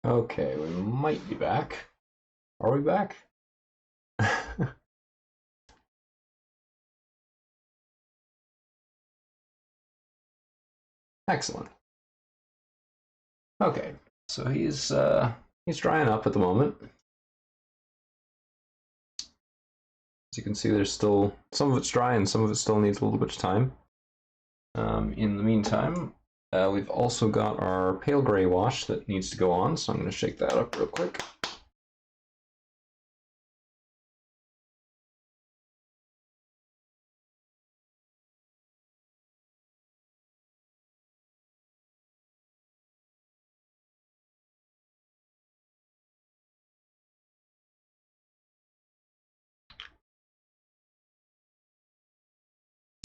Okay, we might be back. Are we back? Excellent. Okay, so he's drying up at the moment. As you can see, there's still some of it's dry and some of it still needs a little bit of time. In the meantime, we've also got our pale gray wash that needs to go on, so I'm going to shake that up real quick.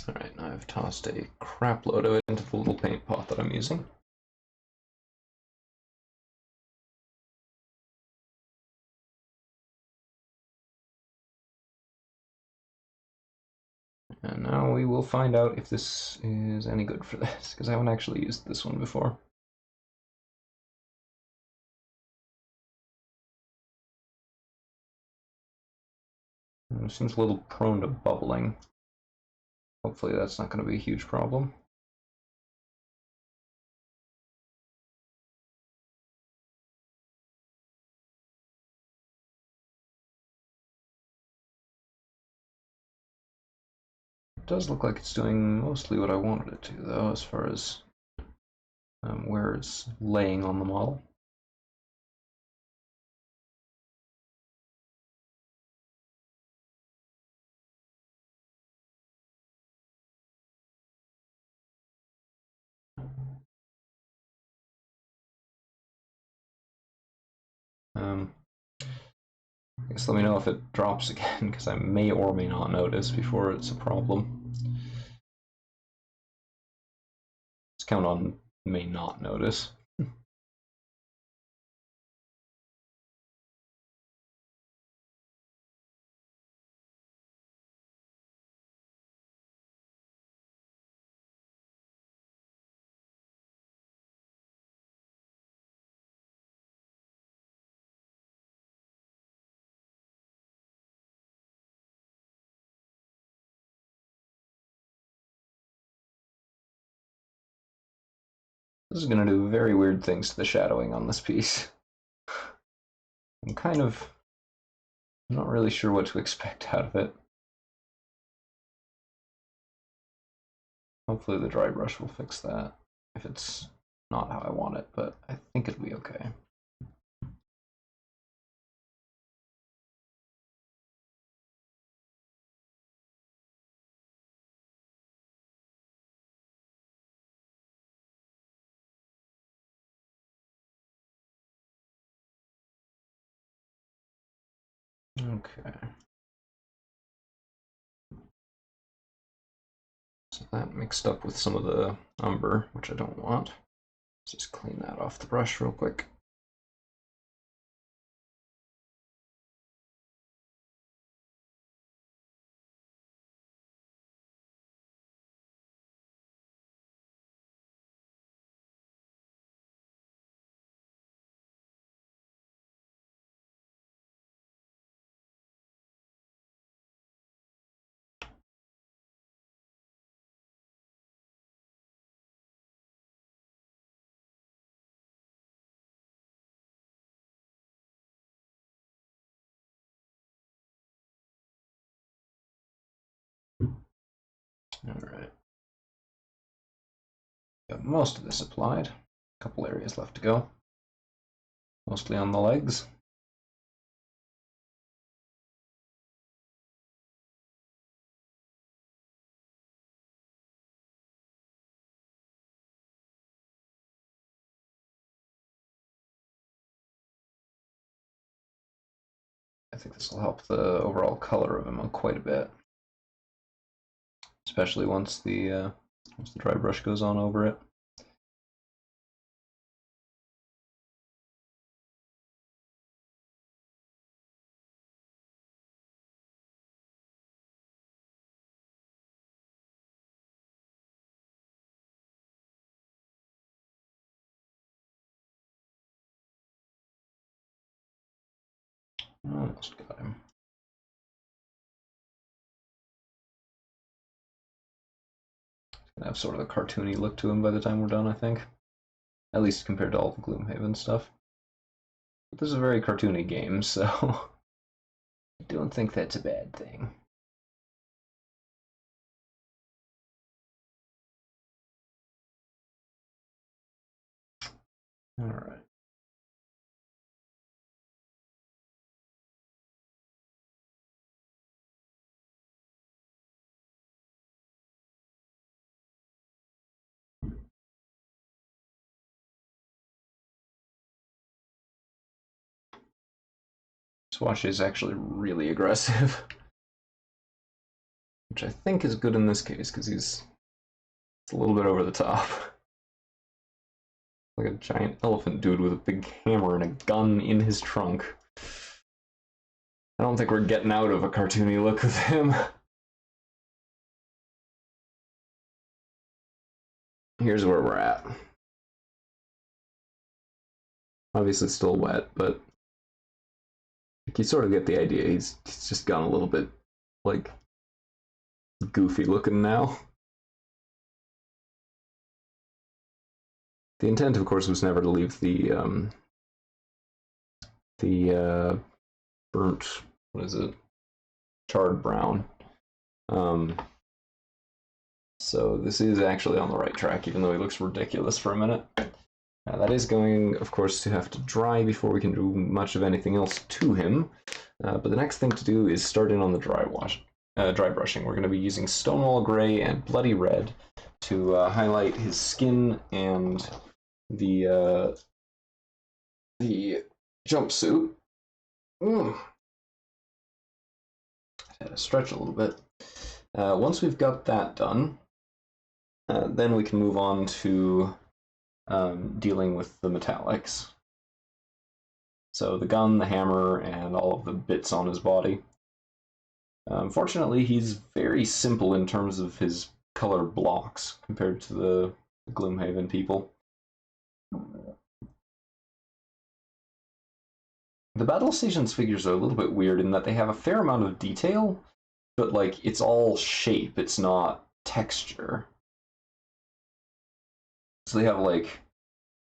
Alright, now I've tossed a crap load of it into the little paint pot that I'm using. And now we will find out if this is any good for this, because I haven't actually used this one before. It seems a little prone to bubbling. Hopefully that's not going to be a huge problem. It does look like it's doing mostly what I wanted it to, though, as far as where it's laying on the model. I guess let me know if it drops again, because I may or may not notice before it's a problem. Let's count on may not notice. This is going to do very weird things to the shadowing on this piece. I'm not really sure what to expect out of it. Hopefully the dry brush will fix that, if it's not how I want it, but I think it'll be okay. Okay. So that mixed up with some of the umber, which I don't want. Let's just clean that off the brush real quick. Alright. Got most of this applied. A couple areas left to go. Mostly on the legs. I think this will help the overall color of him quite a bit. Especially once the dry brush goes on over it. Almost got him. Gonna have sort of a cartoony look to him by the time we're done, I think. At least compared to all the Gloomhaven stuff. But this is a very cartoony game, so I don't think that's a bad thing. Alright. Swash is actually really aggressive. Which I think is good in this case, because it's a little bit over the top. Like a giant elephant dude with a big hammer and a gun in his trunk. I don't think we're getting out of a cartoony look with him. Here's where we're at. Obviously still wet, but you sort of get the idea. He's just gone a little bit, like, goofy looking now. The intent, of course, was never to leave the burnt, what is it? Charred brown. So this is actually on the right track, even though he looks ridiculous for a minute. Now that is going, of course, to have to dry before we can do much of anything else to him. But the next thing to do is start in on the dry brushing. We're going to be using Stonewall Gray and Bloody Red to highlight his skin and the jumpsuit. I had to stretch a little bit. Once we've got that done, then we can move on to dealing with the metallics. So the gun, the hammer, and all of the bits on his body. Fortunately, he's very simple in terms of his color blocks compared to the Gloomhaven people. The Battlestations figures are a little bit weird in that they have a fair amount of detail, but like it's all shape, it's not texture. So they have like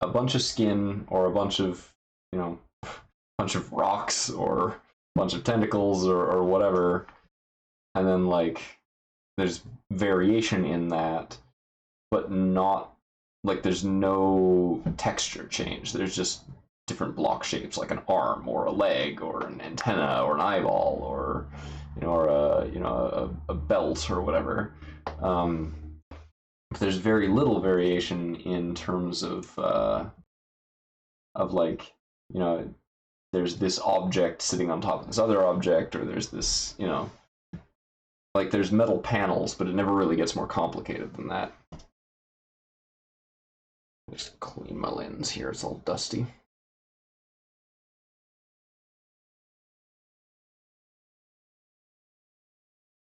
a bunch of skin or a bunch of, bunch of rocks or a bunch of tentacles or whatever, and then like there's variation in that, but not like there's no texture change. There's just different block shapes, like an arm or a leg or an antenna or an eyeball or a belt or whatever. There's very little variation in terms of like, there's this object sitting on top of this other object, or there's this, like there's metal panels, but it never really gets more complicated than that. Just clean my lens here, it's all dusty.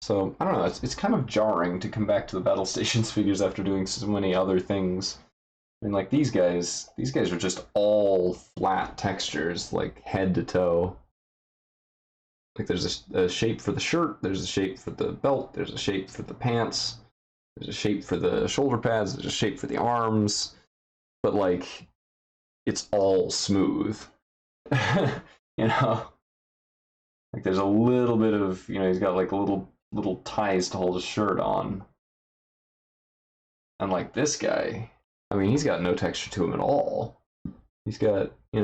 So, I don't know, it's kind of jarring to come back to the Battlestations figures after doing so many other things. I mean, like, these guys are just all flat textures, like, head to toe. Like, there's a shape for the shirt, there's a shape for the belt, there's a shape for the pants, there's a shape for the shoulder pads, there's a shape for the arms, but, like, it's all smooth. Like, there's a little bit of, he's got, like, little ties to hold his shirt on. And like this guy, I mean, he's got no texture to him at all. He's got, he's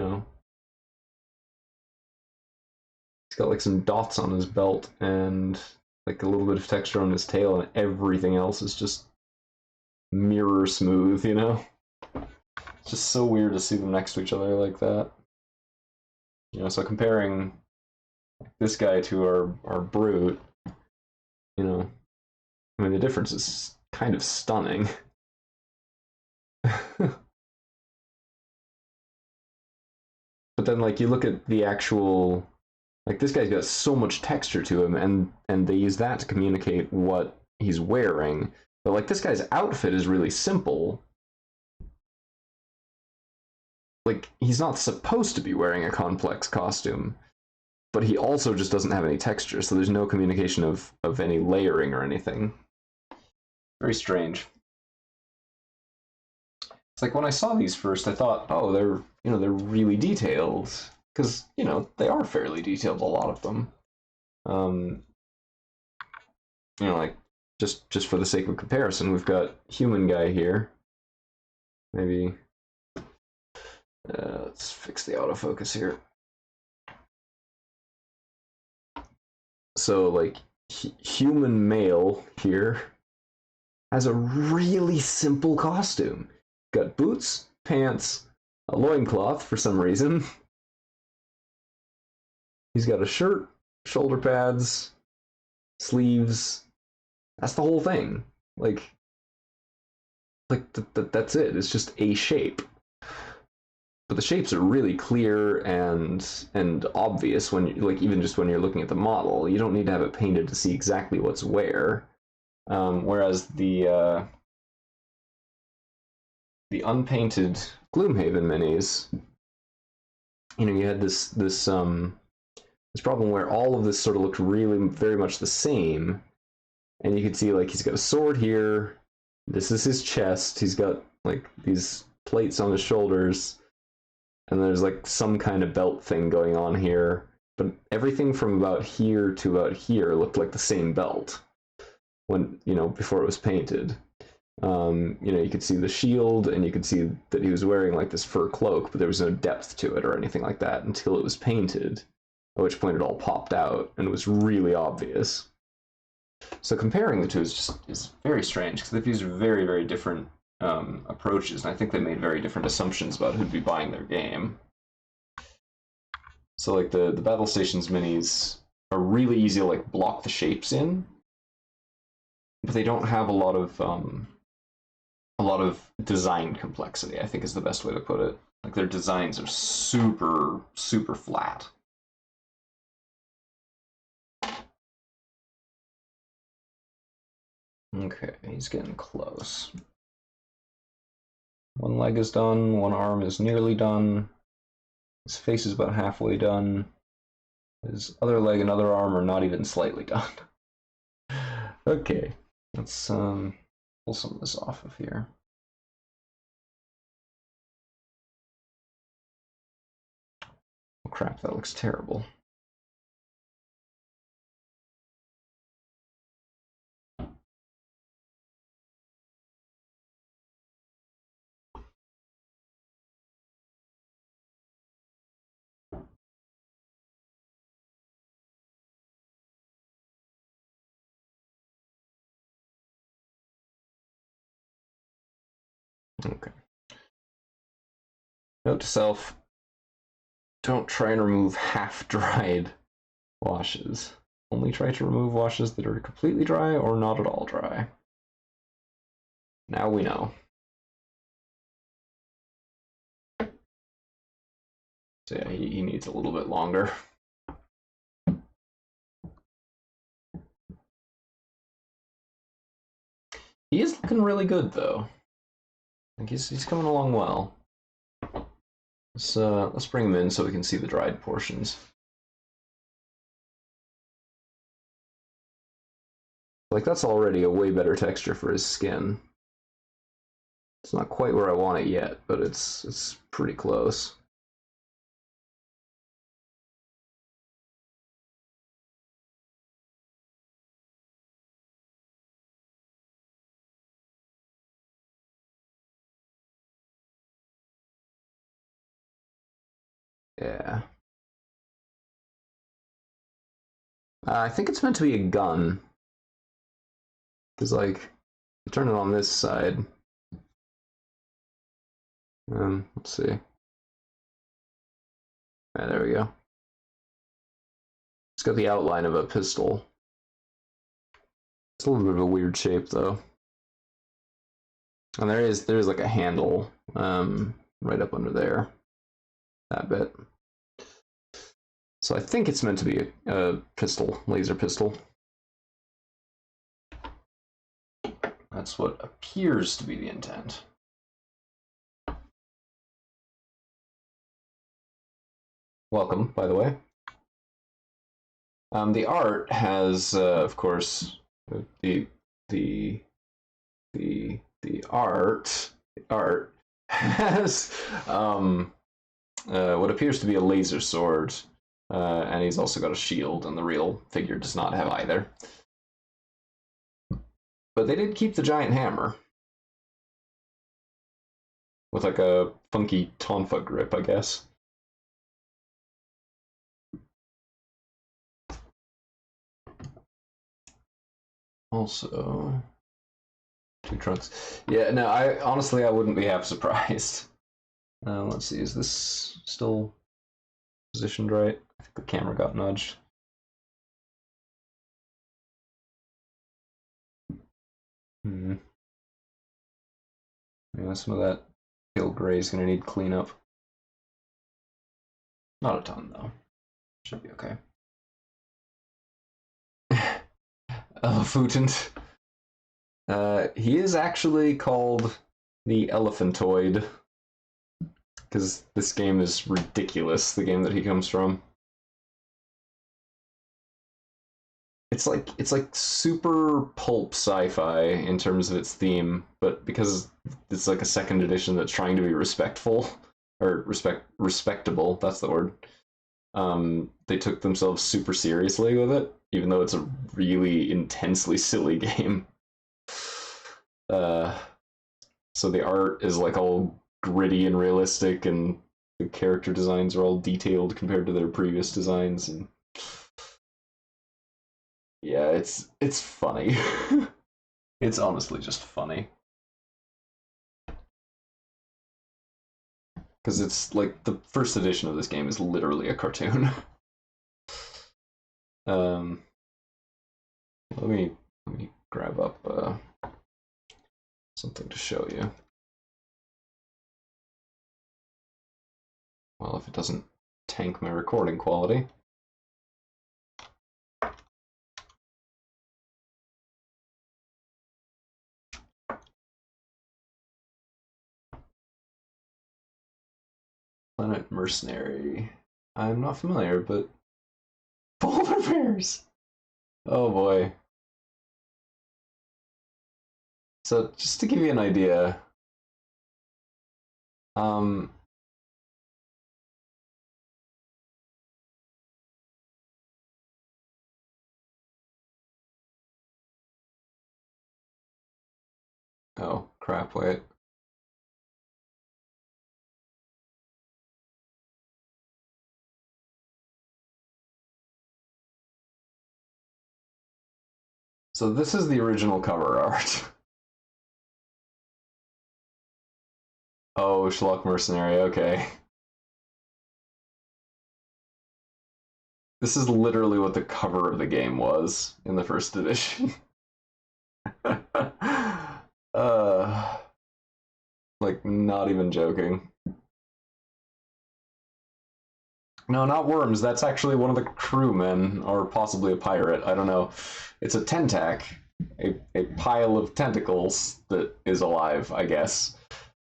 got like some dots on his belt and like a little bit of texture on his tail, and everything else is just mirror smooth, It's just so weird to see them next to each other like that. So comparing this guy to our brute, I mean, the difference is kind of stunning. But then, like, you look at the actual, like, this guy's got so much texture to him, and they use that to communicate what he's wearing. But, like, this guy's outfit is really simple. Like, he's not supposed to be wearing a complex costume. but he also just doesn't have any texture, so there's no communication of any layering or anything. Very strange. It's like when I saw these first, I thought, oh, they're really detailed, because they are fairly detailed, a lot of them. Like just for the sake of comparison, we've got human guy here. Maybe let's fix the autofocus here. So like human male here has a really simple costume. Got boots, pants, a loincloth for some reason. He's got a shirt, shoulder pads, sleeves. That's the whole thing. Like that's it. It's just a shape. But the shapes are really clear and obvious when even just when you're looking at the model. You don't need to have it painted to see exactly what's where. Whereas the unpainted Gloomhaven minis, you had this problem where all of this sort of looked really very much the same, and you could see like he's got a sword here. This is his chest. He's got like these plates on his shoulders, and there's like some kind of belt thing going on here. But everything from about here to about here looked like the same belt when before it was painted. You could see the shield, and you could see that he was wearing like this fur cloak, but there was no depth to it or anything like that until it was painted, at which point it all popped out and was really obvious. So comparing the two is very strange, because they've used very, very different approaches, and I think they made very different assumptions about who'd be buying their game. So like the Battlestations minis are really easy to like block the shapes in, but they don't have a lot of design complexity, I think is the best way to put it. Like their designs are super, super flat. Okay, he's getting close. One leg is done, one arm is nearly done. His face is about halfway done. His other leg and other arm are not even slightly done. Okay, let's pull some of this off of here. Oh crap, that looks terrible. Okay. Note to self, don't try and remove half-dried washes. Only try to remove washes that are completely dry or not at all dry. Now we know. So yeah, he needs a little bit longer. He is looking really good though. Like he's coming along well. Let's bring him in so we can see the dried portions. Like that's already a way better texture for his skin. It's not quite where I want it yet, but it's pretty close. Yeah. I think it's meant to be a gun. Because, like, you turn it on this side. Let's see. Yeah, there we go. It's got the outline of a pistol. It's a little bit of a weird shape, though. And there's like a handle right up under there. That bit. So I think it's meant to be a pistol, laser pistol. That's what appears to be the intent. Welcome, by the way. The art has, of course, the the the art has what appears to be a laser sword, and he's also got a shield, and the real figure does not have either. But they did keep the giant hammer with like a funky tonfa grip, I guess. Also, two trunks. Yeah, no, I honestly I wouldn't be half surprised. Let's see, is this still positioned right? I think the camera got nudged. Yeah, some of that pale gray is going to need cleanup. Not a ton, though. Should be okay. Elephant. He is actually called the Elephantoid because this game is ridiculous, the game that he comes from. It's like super pulp sci-fi in terms of its theme, but because it's like a second edition that's trying to be respectful or respectable, that's the word. They took themselves super seriously with it, even though it's a really intensely silly game. So the art is like all gritty and realistic, and the character designs are all detailed compared to their previous designs, and yeah, it's funny. It's honestly just funny. Because it's like the first edition of this game is literally a cartoon. um, let me grab up something to show you. Well, if it doesn't tank my recording quality. Planet Mercenary. I'm not familiar, but polar bears. Oh boy. So just to give you an idea, um, oh crap, wait. So this is the original cover art. Oh, Schlock Mercenary, okay. This is literally what the cover of the game was in the first edition. uh, like, not even joking. No, not worms. That's actually one of the crewmen, or possibly a pirate. I don't know. It's a tentac, a pile of tentacles that is alive, I guess.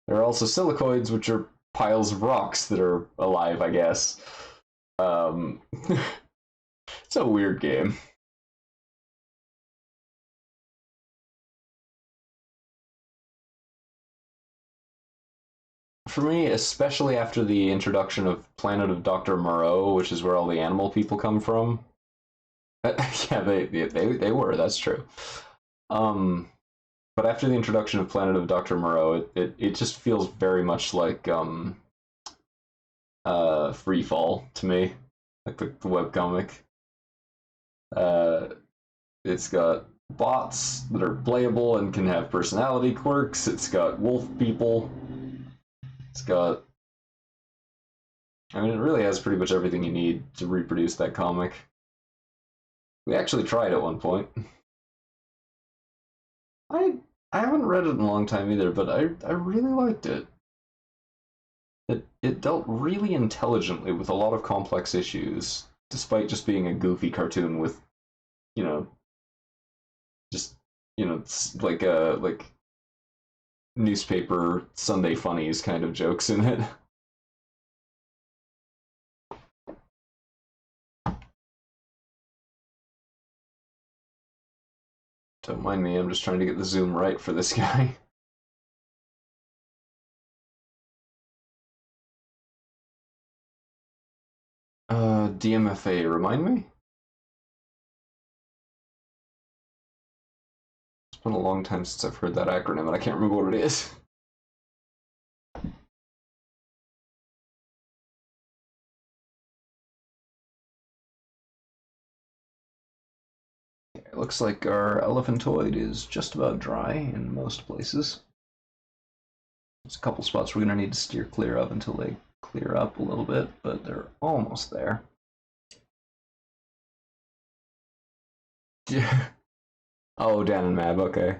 There are also silicoids, which are piles of rocks that are alive, I guess. It's a weird game. For me, especially after the introduction of Planet of Dr. Moreau, which is where all the animal people come from. Yeah, they were, that's true. But after the introduction of Planet of Dr. Moreau, it just feels very much like Free Fall to me, like the webcomic. It's got bots that are playable and can have personality quirks. It's got wolf people. It's got, I mean, it really has pretty much everything you need to reproduce that comic. We actually tried at one point. I haven't read it in a long time either, but I really liked it. It dealt really intelligently with a lot of complex issues, despite just being a goofy cartoon with, you know, just like newspaper Sunday funnies kind of jokes in it. Don't mind me, I'm just trying to get the zoom right for this guy. DMFA, remind me? It's been a long time since I've heard that acronym and I can't remember what it is. It looks like our elephantoid is just about dry in most places. There's a couple spots we're going to need to steer clear of until they clear up a little bit, but they're almost there. Yeah. Oh, Dan and Mab, okay.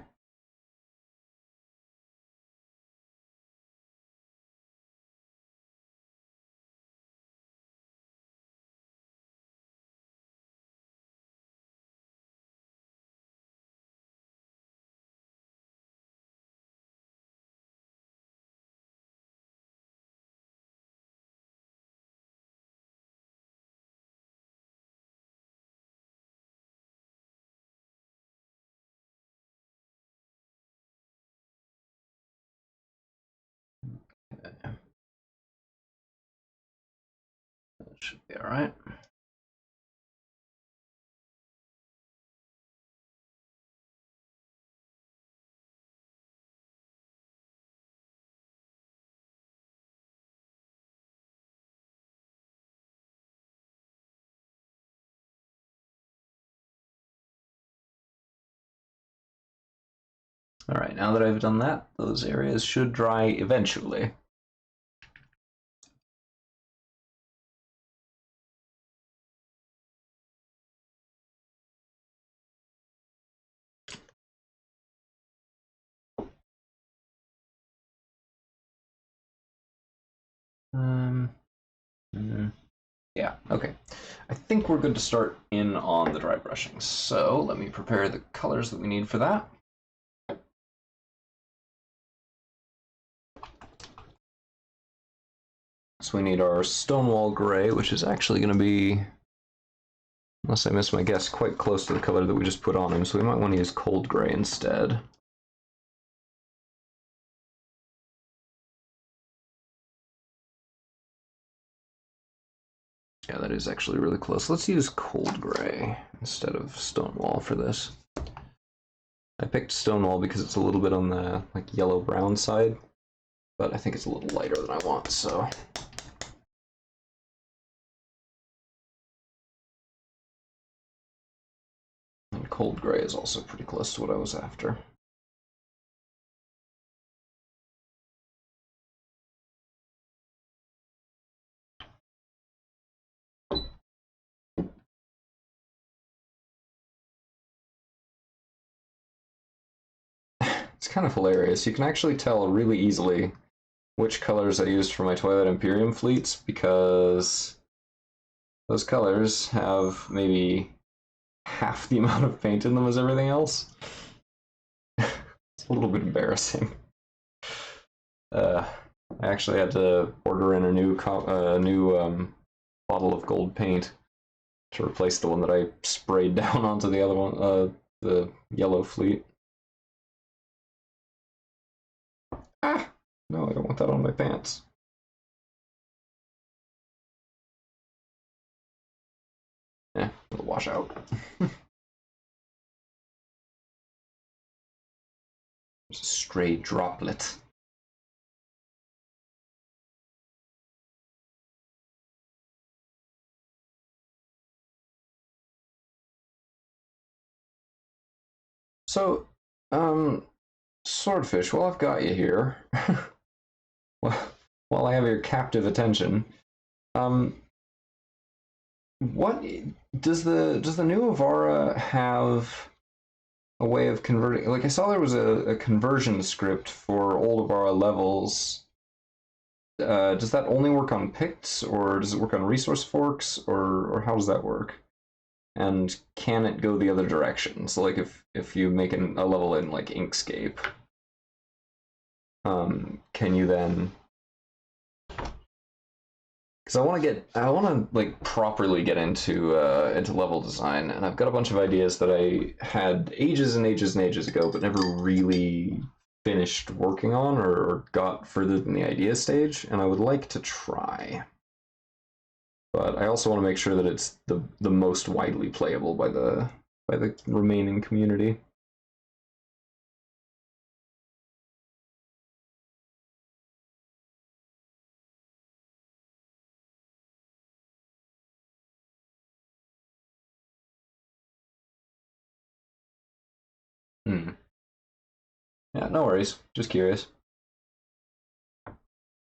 That should be all right. All right, now that I've done that, those areas should dry eventually. Yeah, okay. I think we're good to start in on the dry brushing. So let me prepare the colors that we need for that. So we need our Stonewall Gray, which is actually going to be, unless I miss my guess, quite close to the color that we just put on him. So we might want to use Cold Gray instead. Yeah, that is actually really close. Let's use Cold Gray instead of Stonewall for this. I picked Stonewall because it's a little bit on the like yellow-brown side, but I think it's a little lighter than I want, so. And Cold Gray is also pretty close to what I was after. It's kind of hilarious. You can actually tell really easily which colors I used for my Twilight Imperium fleets because those colors have maybe half the amount of paint in them as everything else. It's a little bit embarrassing. I actually had to order in a new bottle of gold paint to replace the one that I sprayed down onto the other one, the yellow fleet. Ah! No, I don't want that on my pants. It'll wash out. There's a stray droplet. So, Swordfish, while I've got you here, while I have your captive attention, what does the new Avara have a way of converting? Like I saw there was a conversion script for old Avara levels. Does that only work on Picts, or does it work on resource forks, or how does that work? And can it go the other direction? So like if you make a level in like Inkscape, can you then because I want to like properly get into level design, and I've got a bunch of ideas that I had ages and ages and ages ago, but never really finished working on or got further than the idea stage, and I would like to try. But I also want to make sure that it's the most widely playable by the remaining community. Hmm. Yeah, no worries. Just curious.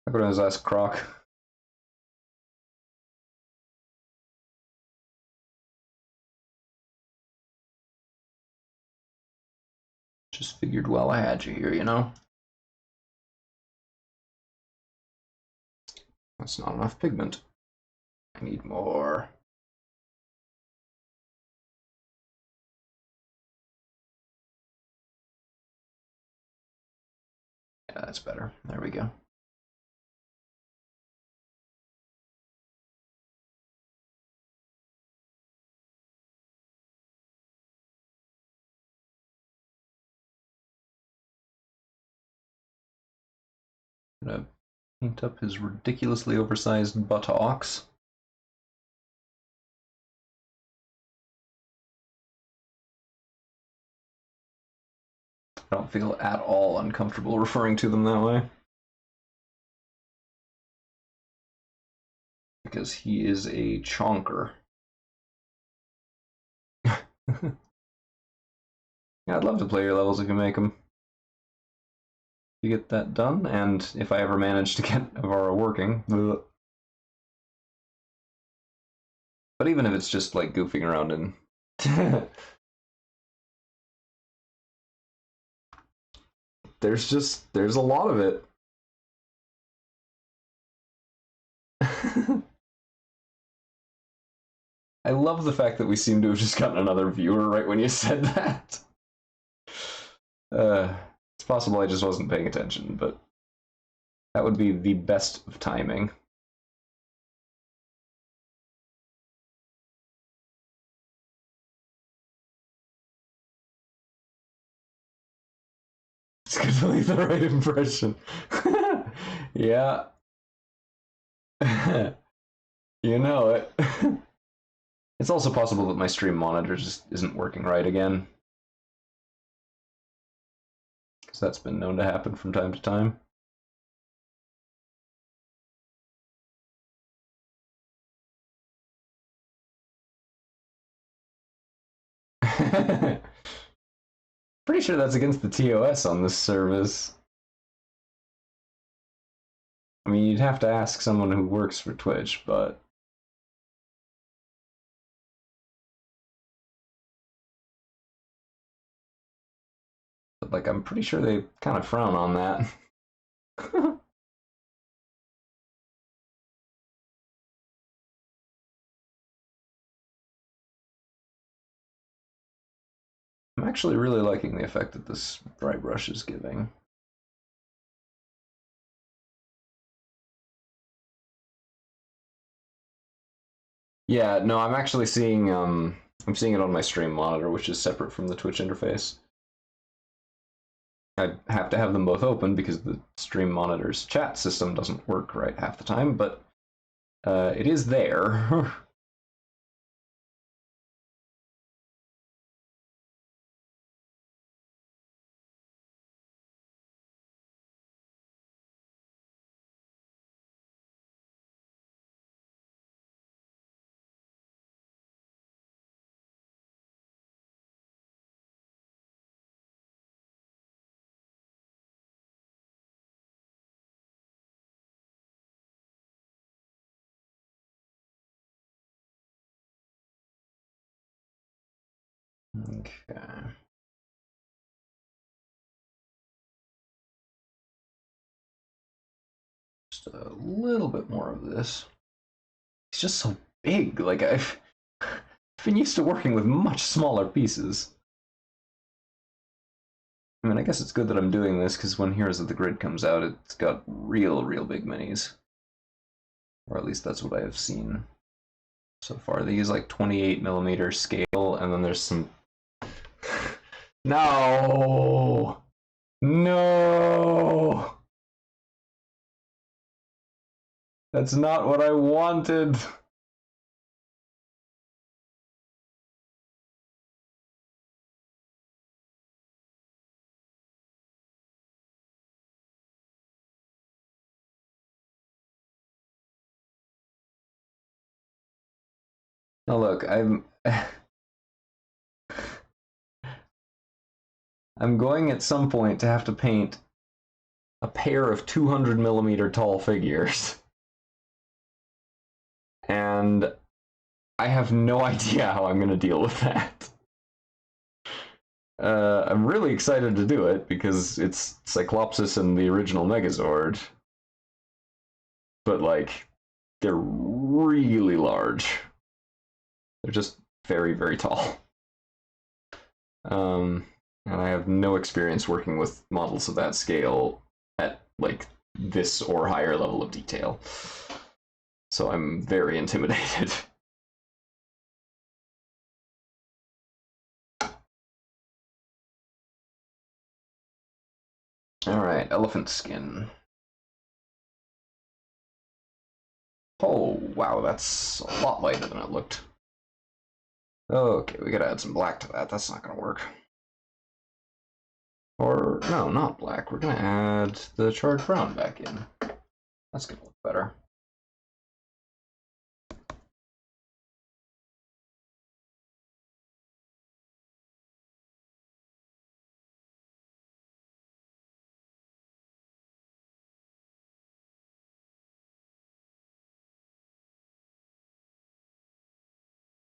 I could always ask Croc. Just figured while I had you here, you know? That's not enough pigment. I need more. Yeah, that's better. There we go. Gonna paint up his ridiculously oversized buttocks. I don't feel at all uncomfortable referring to them that way. Because he is a chonker. Yeah, I'd love to play your levels if you make them. You get that done, and if I ever manage to get Avara working. But even if it's just like goofing around and there's a lot of it. I love the fact that we seem to have just gotten another viewer right when you said that. It's possible I just wasn't paying attention, but that would be the best of timing. It's good to leave the right impression. Yeah. You know it. It's also possible that my stream monitor just isn't working right again. Because that's been known to happen from time to time. Pretty sure that's against the TOS on this service. I mean, you'd have to ask someone who works for Twitch, but like I'm pretty sure they kind of frown on that. I'm actually really liking the effect that this dry brush is giving. Yeah, no, I'm actually seeing I'm seeing it on my stream monitor, which is separate from the Twitch interface. I have to have them both open because the stream monitor's chat system doesn't work right half the time, but it is there. Okay. Just a little bit more of this. It's just so big. Like I've been used to working with much smaller pieces. I mean, I guess it's good that I'm doing this because when Heroes of the Grid comes out, it's got real big minis. Or at least that's what I have seen so far. They use like 28mm scale, and then there's some... No! No! That's not what I wanted! Now look, I'm going at some point to have to paint a pair of 200mm tall figures. And I have no idea how I'm going to deal with that. I'm really excited to do it because it's Cyclopsis and the original Megazord. But, like, they're really large. They're just very, very tall. And I have no experience working with models of that scale at, like, this or higher level of detail. So I'm very intimidated. Alright, elephant skin. Oh, wow, that's a lot lighter than it looked. Okay, we gotta add some black to that. That's not gonna work. Or, no, not black. We're gonna add the charred brown back in. That's gonna look better.